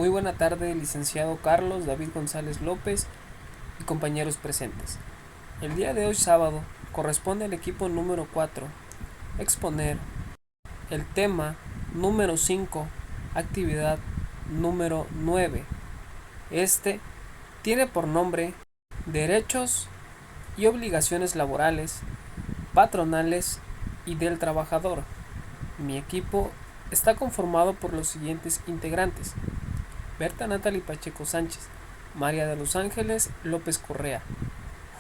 Muy buena tarde, licenciado Carlos David González López y compañeros presentes. El día de hoy sábado corresponde al equipo número 4 exponer el tema número 5, actividad número 9. Este tiene por nombre Derechos y obligaciones laborales, patronales y del trabajador. Mi equipo está conformado por los siguientes integrantes: Berta Natalie Pacheco Sánchez, María de los Ángeles López Correa,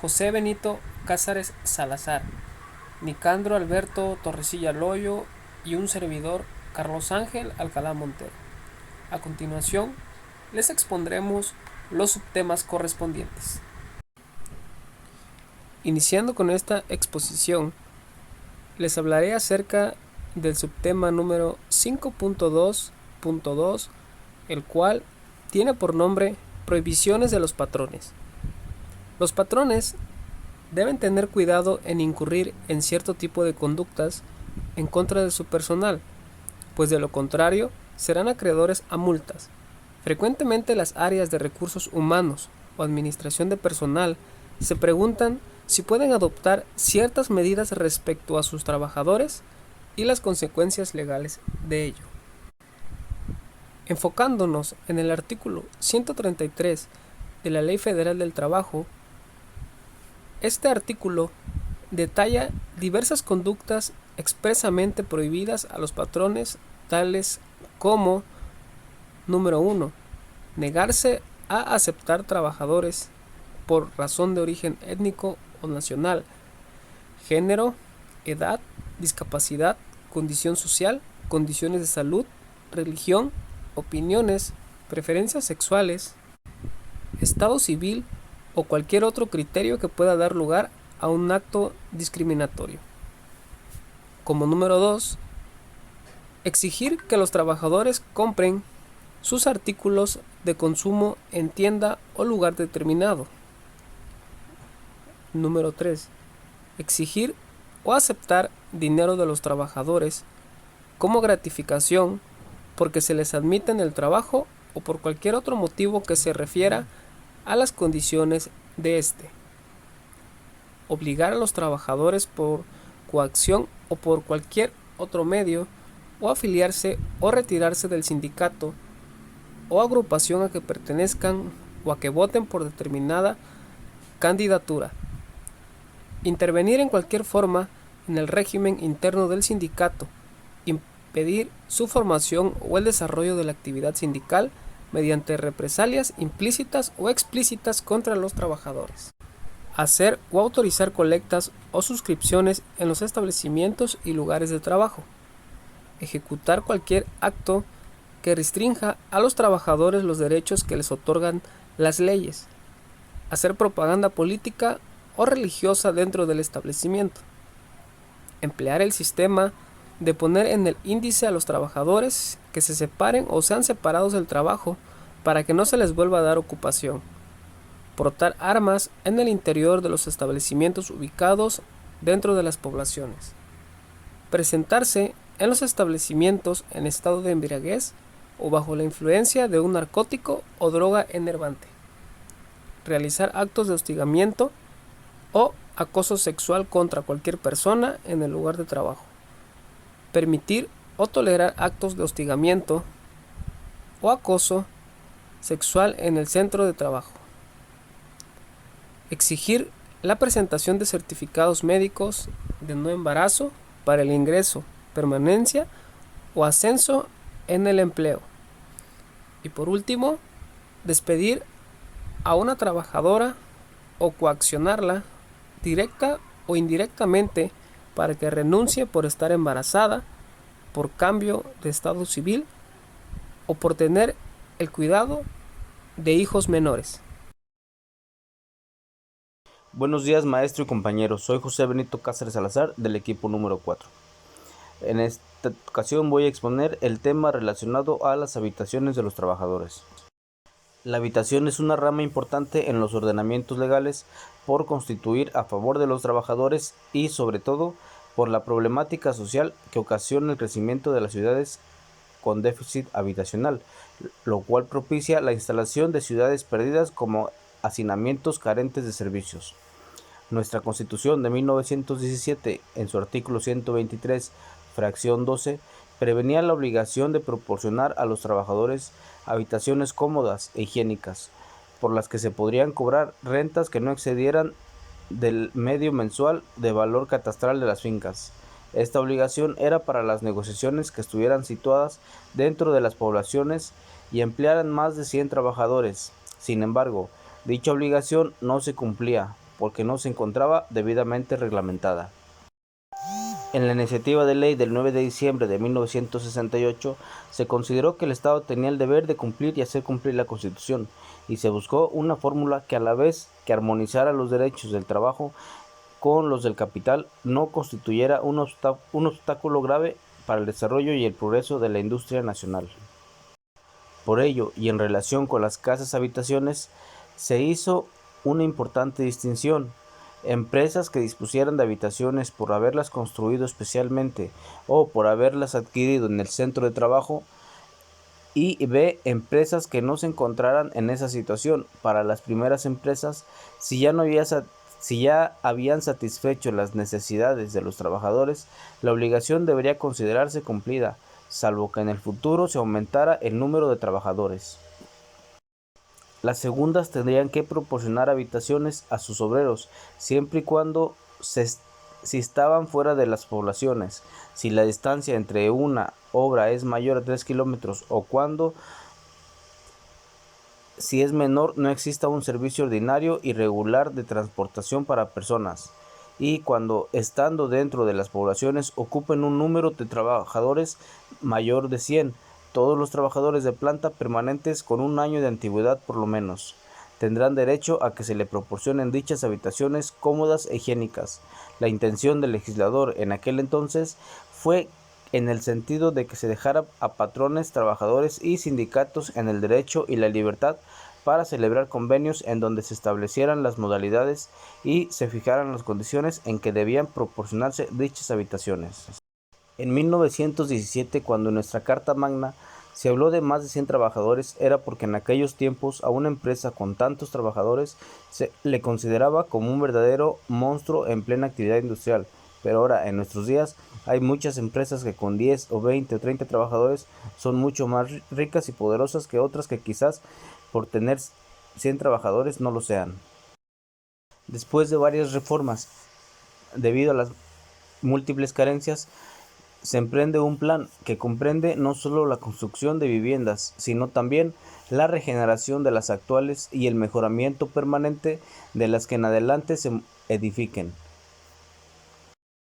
José Benito Cázares Salazar, Nicandro Alberto Torrecilla Loyo y un servidor, Carlos Ángel Alcalá Montero. A continuación, les expondremos los subtemas correspondientes. Iniciando con esta exposición, les hablaré acerca del subtema número 5.2.2, el cual tiene por nombre Prohibiciones de los patrones. Los patrones deben tener cuidado en incurrir en cierto tipo de conductas en contra de su personal, pues de lo contrario serán acreedores a multas. Frecuentemente las áreas de recursos humanos o administración de personal se preguntan si pueden adoptar ciertas medidas respecto a sus trabajadores y las consecuencias legales de ello. Enfocándonos en el artículo 133 de la Ley Federal del Trabajo, este artículo detalla diversas conductas expresamente prohibidas a los patrones, tales como: número 1. Negarse a aceptar trabajadores por razón de origen étnico o nacional, género, edad, discapacidad, condición social, condiciones de salud, religión, opiniones, preferencias sexuales, estado civil o cualquier otro criterio que pueda dar lugar a un acto discriminatorio. Como número 2, exigir que los trabajadores compren sus artículos de consumo en tienda o lugar determinado. Número 3. Exigir o aceptar dinero de los trabajadores como gratificación porque se les admite en el trabajo o por cualquier otro motivo que se refiera a las condiciones de este. Obligar a los trabajadores por coacción o por cualquier otro medio o afiliarse o retirarse del sindicato o agrupación a que pertenezcan o a que voten por determinada candidatura. Intervenir en cualquier forma en el régimen interno del sindicato, impedir su formación o el desarrollo de la actividad sindical mediante represalias implícitas o explícitas contra los trabajadores. Hacer o autorizar colectas o suscripciones en los establecimientos y lugares de trabajo. Ejecutar cualquier acto que restrinja a los trabajadores los derechos que les otorgan las leyes. Hacer propaganda política o religiosa dentro del establecimiento. Emplear el sistema de poner en el índice a los trabajadores que se separen o sean separados del trabajo para que no se les vuelva a dar ocupación. Portar armas en el interior de los establecimientos ubicados dentro de las poblaciones. Presentarse en los establecimientos en estado de embriaguez o bajo la influencia de un narcótico o droga enervante. Realizar actos de hostigamiento o acoso sexual contra cualquier persona en el lugar de trabajo. Permitir o tolerar actos de hostigamiento o acoso sexual en el centro de trabajo. Exigir la presentación de certificados médicos de no embarazo para el ingreso, permanencia o ascenso en el empleo. Y por último, despedir a una trabajadora o coaccionarla directa o indirectamente para que renuncie por estar embarazada, por cambio de estado civil o por tener el cuidado de hijos menores. Buenos días, maestro y compañeros. Soy José Benito Cázares Salazar del equipo número 4. En esta ocasión voy a exponer el tema relacionado a las habitaciones de los trabajadores. La habitación es una rama importante en los ordenamientos legales por constituir a favor de los trabajadores y, sobre todo, por la problemática social que ocasiona el crecimiento de las ciudades con déficit habitacional, lo cual propicia la instalación de ciudades perdidas como hacinamientos carentes de servicios. Nuestra Constitución de 1917, en su artículo 123, fracción 12, prevenía la obligación de proporcionar a los trabajadores habitaciones cómodas e higiénicas, por las que se podrían cobrar rentas que no excedieran del medio mensual de valor catastral de las fincas. Esta obligación era para las negociaciones que estuvieran situadas dentro de las poblaciones y emplearan más de 100 trabajadores. Sin embargo, dicha obligación no se cumplía porque no se encontraba debidamente reglamentada. En la iniciativa de ley del 9 de diciembre de 1968 se consideró que el Estado tenía el deber de cumplir y hacer cumplir la Constitución, y se buscó una fórmula que a la vez que armonizara los derechos del trabajo con los del capital no constituyera un obstáculo grave para el desarrollo y el progreso de la industria nacional. Por ello, y en relación con las casas habitaciones, se hizo una importante distinción. Empresas que dispusieran de habitaciones por haberlas construido especialmente o por haberlas adquirido en el centro de trabajo, y B, empresas que no se encontraran en esa situación. Para las primeras empresas, si ya habían satisfecho las necesidades de los trabajadores, la obligación debería considerarse cumplida, salvo que en el futuro se aumentara el número de trabajadores. Las segundas tendrían que proporcionar habitaciones a sus obreros, siempre y cuando si estaban fuera de las poblaciones, si la distancia entre una obra es mayor a 3 kilómetros o cuando, si es menor, no exista un servicio ordinario y regular de transportación para personas, y cuando, estando dentro de las poblaciones, ocupen un número de trabajadores mayor de 100. Todos los trabajadores de planta permanentes con un año de antigüedad por lo menos tendrán derecho a que se le proporcionen dichas habitaciones cómodas e higiénicas. La intención del legislador en aquel entonces fue en el sentido de que se dejara a patrones, trabajadores y sindicatos en el derecho y la libertad para celebrar convenios en donde se establecieran las modalidades y se fijaran las condiciones en que debían proporcionarse dichas habitaciones. En 1917, cuando en nuestra Carta Magna se habló de más de 100 trabajadores, era porque en aquellos tiempos a una empresa con tantos trabajadores se le consideraba como un verdadero monstruo en plena actividad industrial. Pero ahora, en nuestros días, hay muchas empresas que con 10 o 20 o 30 trabajadores son mucho más ricas y poderosas que otras que quizás por tener 100 trabajadores no lo sean. Después de varias reformas, debido a las múltiples carencias, se emprende un plan que comprende no solo la construcción de viviendas, sino también la regeneración de las actuales y el mejoramiento permanente de las que en adelante se edifiquen.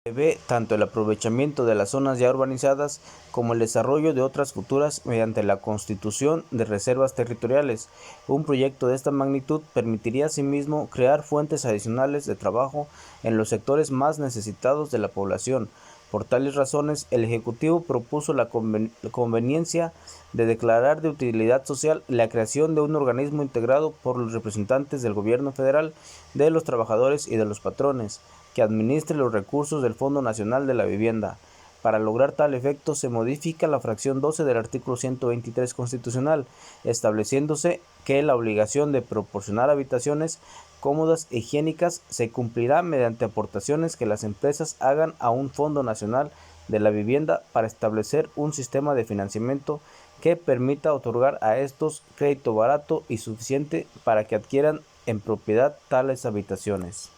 Se ve tanto el aprovechamiento de las zonas ya urbanizadas como el desarrollo de otras futuras mediante la constitución de reservas territoriales. Un proyecto de esta magnitud permitiría asimismo crear fuentes adicionales de trabajo en los sectores más necesitados de la población. Por tales razones, el Ejecutivo propuso la conveniencia de declarar de utilidad social la creación de un organismo integrado por los representantes del Gobierno federal, de los trabajadores y de los patrones, que administre los recursos del Fondo Nacional de la Vivienda. Para lograr tal efecto, se modifica la fracción 12 del artículo 123 constitucional, estableciéndose que la obligación de proporcionar habitaciones cómodas e higiénicas se cumplirá mediante aportaciones que las empresas hagan a un Fondo Nacional de la Vivienda para establecer un sistema de financiamiento que permita otorgar a estos crédito barato y suficiente para que adquieran en propiedad tales habitaciones.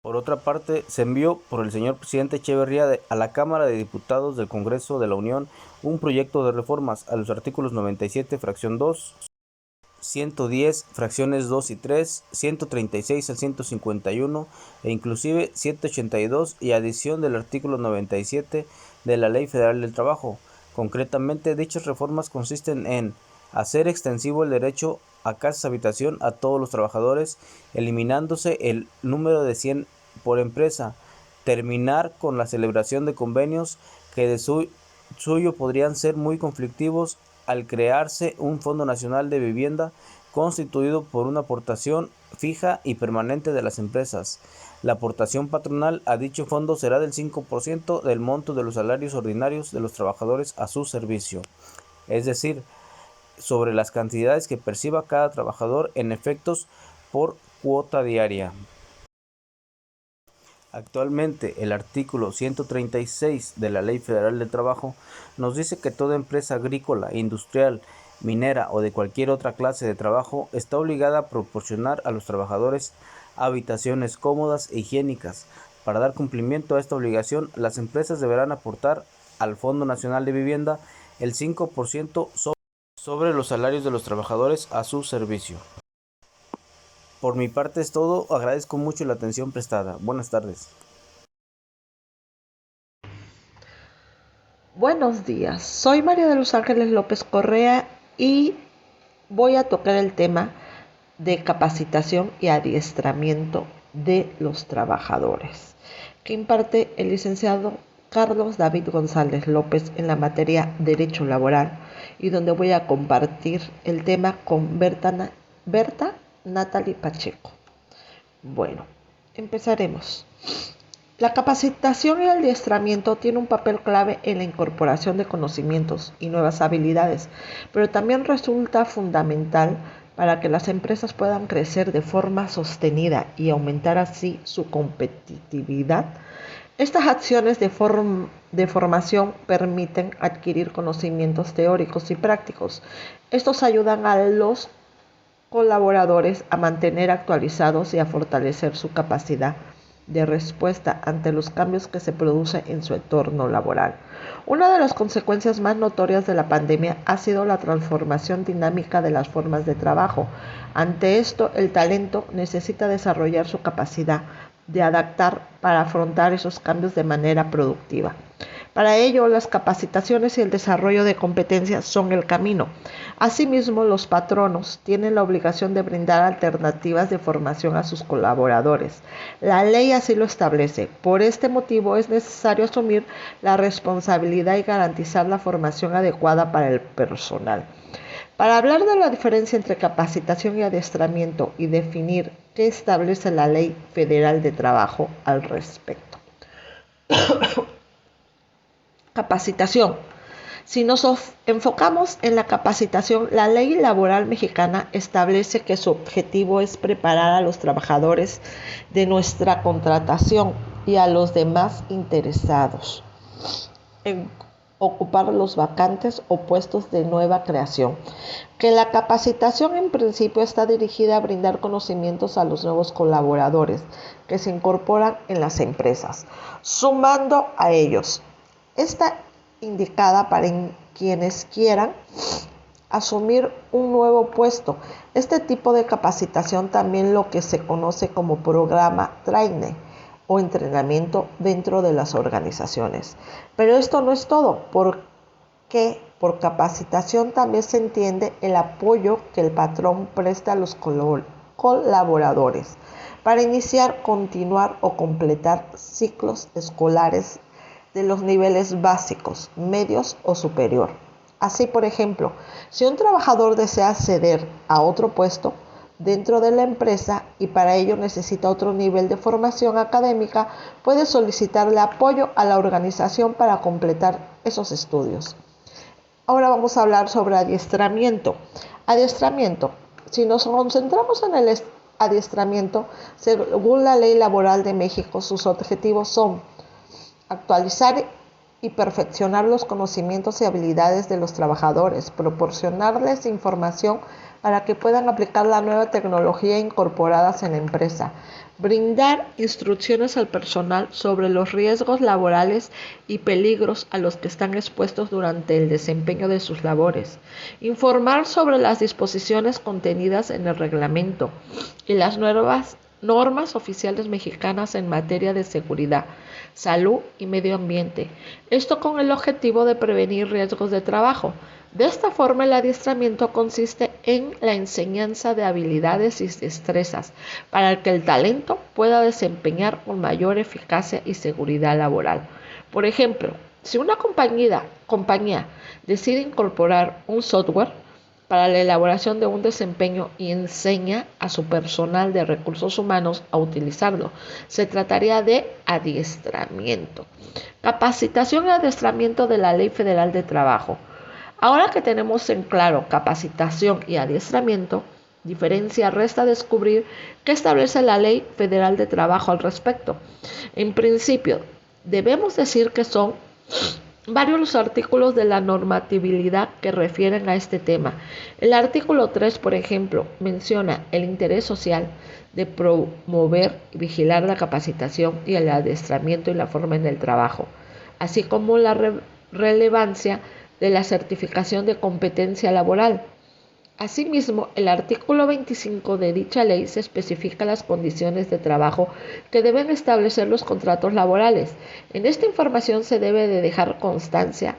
Por otra parte, se envió por el señor presidente Echeverría a la Cámara de Diputados del Congreso de la Unión un proyecto de reformas a los artículos 97, fracción 2, 110, fracciones 2 y 3, 136 al 151 e inclusive 182 y adición del artículo 97 de la Ley Federal del Trabajo. Concretamente, dichas reformas consisten en hacer extensivo el derecho a casas habitación a todos los trabajadores, eliminándose el número de 100 por empresa, terminar con la celebración de convenios que de suyo podrían ser muy conflictivos al crearse un Fondo Nacional de Vivienda constituido por una aportación fija y permanente de las empresas. La aportación patronal a dicho fondo será del 5% del monto de los salarios ordinarios de los trabajadores a su servicio. es decir, sobre las cantidades que perciba cada trabajador en efectos por cuota diaria. Actualmente, el artículo 136 de la Ley Federal del Trabajo nos dice que toda empresa agrícola, industrial, minera o de cualquier otra clase de trabajo está obligada a proporcionar a los trabajadores habitaciones cómodas e higiénicas. Para dar cumplimiento a esta obligación, las empresas deberán aportar al Fondo Nacional de Vivienda el 5% sobre los salarios de los trabajadores a su servicio. Por mi parte es todo, agradezco mucho la atención prestada. Buenas tardes. Buenos días, soy María de los Ángeles López Correa y voy a tocar el tema de capacitación y adiestramiento de los trabajadores, que imparte el licenciado Carlos David González López en la materia Derecho Laboral, y donde voy a compartir el tema con Berta Natalie Pacheco. Bueno, empezaremos. La capacitación y el adiestramiento tiene un papel clave en la incorporación de conocimientos y nuevas habilidades, pero también resulta fundamental para que las empresas puedan crecer de forma sostenida y aumentar así su competitividad. Estas acciones de formación permiten adquirir conocimientos teóricos y prácticos. Estos ayudan a los colaboradores a mantener actualizados y a fortalecer su capacidad de respuesta ante los cambios que se producen en su entorno laboral. Una de las consecuencias más notorias de la pandemia ha sido la transformación dinámica de las formas de trabajo. Ante esto, el talento necesita desarrollar su capacidad de adaptar para afrontar esos cambios de manera productiva. Para ello, las capacitaciones y el desarrollo de competencias son el camino. Asimismo, los patronos tienen la obligación de brindar alternativas de formación a sus colaboradores. La ley así lo establece. Por este motivo, es necesario asumir la responsabilidad y garantizar la formación adecuada para el personal. Para hablar de la diferencia entre capacitación y adiestramiento y definir qué establece la Ley Federal de Trabajo al respecto. Capacitación. Si nos enfocamos en la capacitación, la ley laboral mexicana establece que su objetivo es preparar a los trabajadores de nuestra contratación y a los demás interesados en ocupar los vacantes o puestos de nueva creación. Que la capacitación en principio está dirigida a brindar conocimientos a los nuevos colaboradores que se incorporan en las empresas, sumando a ellos. Está indicada para quienes quieran asumir un nuevo puesto. Este tipo de capacitación también lo que se conoce como programa training o entrenamiento dentro de las organizaciones. Pero esto no es todo, porque por capacitación también se entiende el apoyo que el patrón presta a los colaboradores para iniciar, continuar o completar ciclos escolares de los niveles básicos, medios o superior. Así, por ejemplo, si un trabajador desea acceder a otro puesto dentro de la empresa y para ello necesita otro nivel de formación académica, puede solicitarle apoyo a la organización para completar esos estudios. Ahora vamos a hablar sobre adiestramiento. Adiestramiento. Si nos concentramos en el adiestramiento, según la Ley Laboral de México, sus objetivos son actualizar y perfeccionar los conocimientos y habilidades de los trabajadores, proporcionarles información para que puedan aplicar la nueva tecnología incorporadas en la empresa, brindar instrucciones al personal sobre los riesgos laborales y peligros a los que están expuestos durante el desempeño de sus labores, informar sobre las disposiciones contenidas en el reglamento y las nuevas normas oficiales mexicanas en materia de seguridad, salud y medio ambiente. Esto con el objetivo de prevenir riesgos de trabajo. De esta forma, el adiestramiento consiste en la enseñanza de habilidades y destrezas para que el talento pueda desempeñar con mayor eficacia y seguridad laboral. Por ejemplo, si una compañía decide incorporar un software para la elaboración de un desempeño y enseña a su personal de recursos humanos a utilizarlo, se trataría de adiestramiento. Capacitación y adiestramiento de la Ley Federal de Trabajo. Ahora que tenemos en claro capacitación y adiestramiento, diferencia resta descubrir qué establece la Ley Federal de Trabajo al respecto. En principio, debemos decir que son varios los artículos de la normatividad que refieren a este tema. El artículo 3, por ejemplo, menciona el interés social de promover y vigilar la capacitación y el adiestramiento y la forma en el trabajo, así como la relevancia de la certificación de competencia laboral. Asimismo, el artículo 25 de dicha ley se especifica las condiciones de trabajo que deben establecer los contratos laborales. En esta información se debe de dejar constancia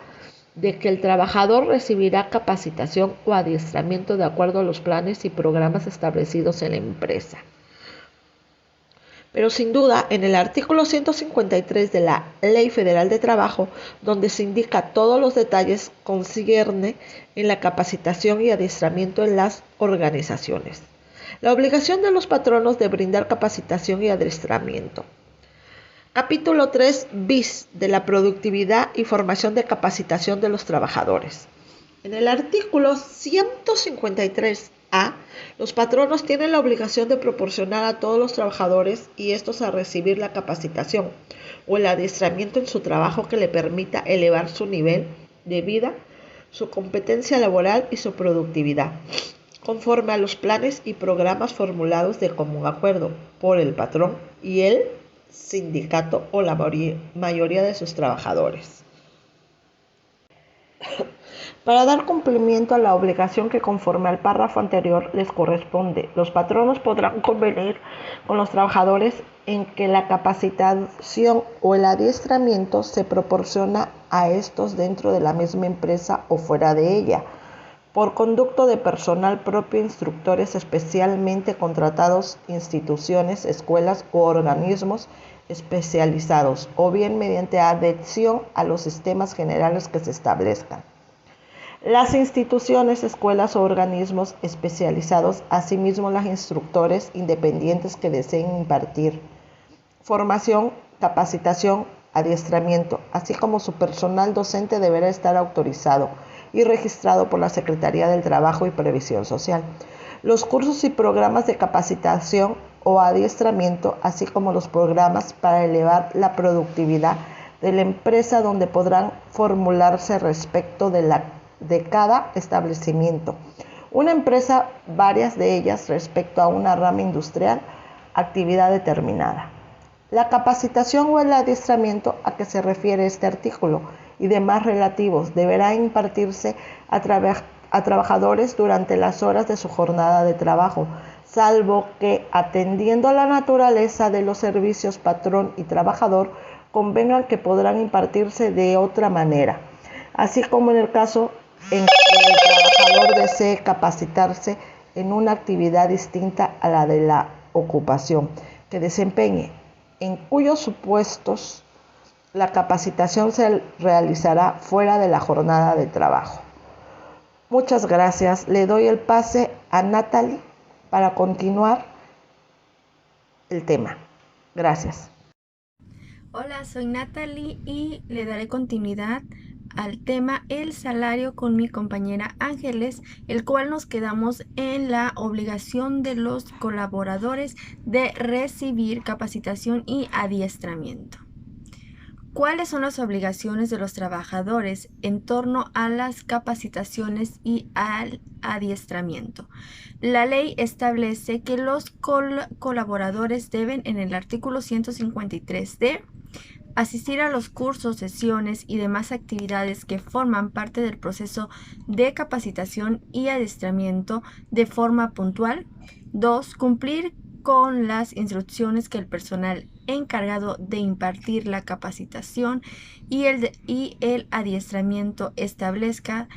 de que el trabajador recibirá capacitación o adiestramiento de acuerdo a los planes y programas establecidos en la empresa. Pero sin duda, en el artículo 153 de la Ley Federal de Trabajo, donde se indica todos los detalles, concierne en la capacitación y adiestramiento en las organizaciones. La obligación de los patronos de brindar capacitación y adiestramiento. Capítulo 3 bis de la productividad y formación de capacitación de los trabajadores. En el artículo 153A, los patronos tienen la obligación de proporcionar a todos los trabajadores y estos a recibir la capacitación o el adiestramiento en su trabajo que le permita elevar su nivel de vida, su competencia laboral y su productividad, conforme a los planes y programas formulados de común acuerdo por el patrón y el sindicato o la mayoría de sus trabajadores. Para dar cumplimiento a la obligación que conforme al párrafo anterior les corresponde, los patronos podrán convenir con los trabajadores en que la capacitación o el adiestramiento se proporciona a estos dentro de la misma empresa o fuera de ella, por conducto de personal propio, instructores especialmente contratados, instituciones, escuelas u organismos especializados, o bien mediante adhesión a los sistemas generales que se establezcan. Las instituciones, escuelas o organismos especializados, asimismo los instructores independientes que deseen impartir formación, capacitación, adiestramiento, así como su personal docente deberá estar autorizado y registrado por la Secretaría del Trabajo y Previsión Social. Los cursos y programas de capacitación o adiestramiento, así como los programas para elevar la productividad de la empresa donde podrán formularse respecto de cada establecimiento. Una empresa, varias de ellas respecto a una rama industrial, actividad determinada. La capacitación o el adiestramiento a que se refiere este artículo y demás relativos deberá impartirse a trabajadores durante las horas de su jornada de trabajo, salvo que, atendiendo a la naturaleza de los servicios patrón y trabajador, convengan que podrán impartirse de otra manera, así como en el caso en que el trabajador desee capacitarse en una actividad distinta a la de la ocupación que desempeñe, en cuyos supuestos la capacitación se realizará fuera de la jornada de trabajo. Muchas gracias. Le doy el pase a Natalie para continuar el tema. Gracias. Hola, soy Natalie y le daré continuidad al tema el salario con mi compañera Ángeles, el cual nos quedamos en la obligación de los colaboradores de recibir capacitación y adiestramiento. ¿Cuáles son las obligaciones de los trabajadores en torno a las capacitaciones y al adiestramiento? La ley establece que los colaboradores deben, en el artículo 153d, asistir a los cursos, sesiones y demás actividades que forman parte del proceso de capacitación y adiestramiento de forma puntual. 2. Cumplir con las instrucciones que el personal encargado de impartir la capacitación y el adiestramiento establezca.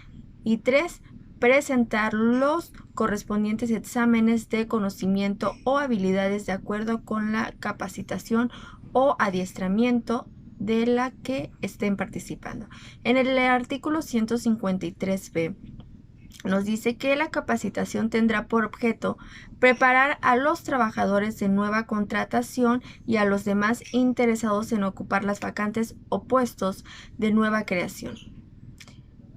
Y 3. Presentar los correspondientes exámenes de conocimiento o habilidades de acuerdo con la capacitación o adiestramiento de la que estén participando. En el artículo 153b nos dice que la capacitación tendrá por objeto preparar a los trabajadores de nueva contratación y a los demás interesados en ocupar las vacantes o puestos de nueva creación.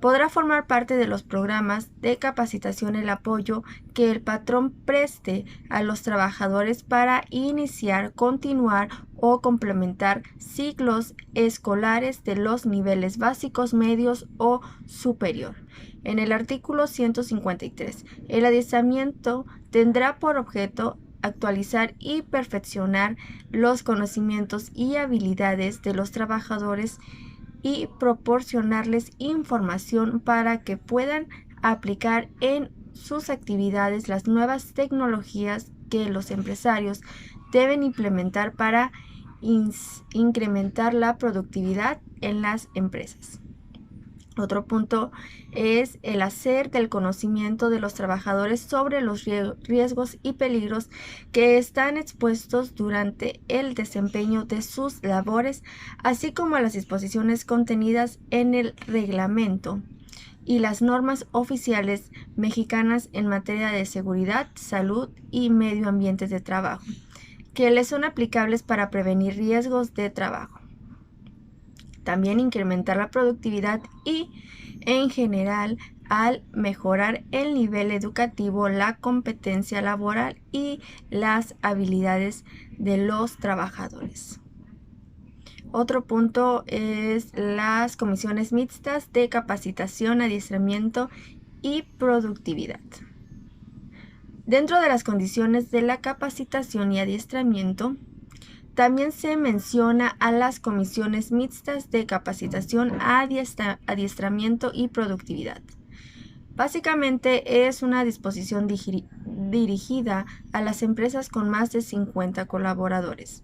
Podrá formar parte de los programas de capacitación el apoyo que el patrón preste a los trabajadores para iniciar, continuar o complementar ciclos escolares de los niveles básicos, medios o superior. En el artículo 153, el adiestramiento tendrá por objeto actualizar y perfeccionar los conocimientos y habilidades de los trabajadores y proporcionarles información para que puedan aplicar en sus actividades las nuevas tecnologías que los empresarios deben implementar para incrementar la productividad en las empresas. Otro punto es el hacer del conocimiento de los trabajadores sobre los riesgos y peligros que están expuestos durante el desempeño de sus labores, así como a las disposiciones contenidas en el reglamento y las normas oficiales mexicanas en materia de seguridad, salud y medio ambiente de trabajo, que les son aplicables para prevenir riesgos de trabajo. También incrementar la productividad y, en general, al mejorar el nivel educativo, la competencia laboral y las habilidades de los trabajadores. Otro punto es las comisiones mixtas de capacitación, adiestramiento y productividad. Dentro de las condiciones de la capacitación y adiestramiento, también se menciona a las comisiones mixtas de capacitación, adiestramiento y productividad. Básicamente es una disposición dirigida a las empresas con más de 50 colaboradores.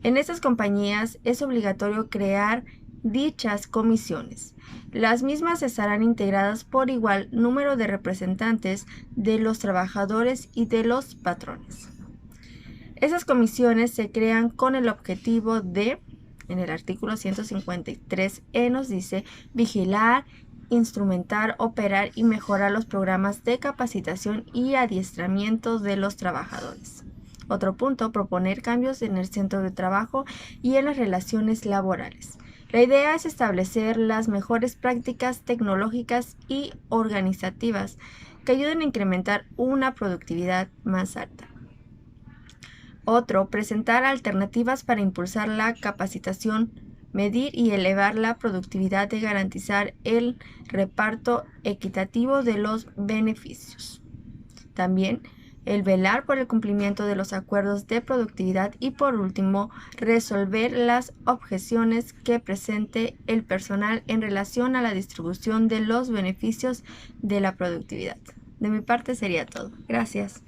En estas compañías es obligatorio crear dichas comisiones. Las mismas estarán integradas por igual número de representantes de los trabajadores y de los patrones. Esas comisiones se crean con el objetivo de, en el artículo 153E nos dice, vigilar, instrumentar, operar y mejorar los programas de capacitación y adiestramiento de los trabajadores. Otro punto, proponer cambios en el centro de trabajo y en las relaciones laborales. La idea es establecer las mejores prácticas tecnológicas y organizativas que ayuden a incrementar una productividad más alta. Otro, presentar alternativas para impulsar la capacitación, medir y elevar la productividad y garantizar el reparto equitativo de los beneficios. También, el velar por el cumplimiento de los acuerdos de productividad y, por último, resolver las objeciones que presente el personal en relación a la distribución de los beneficios de la productividad. De mi parte sería todo. Gracias.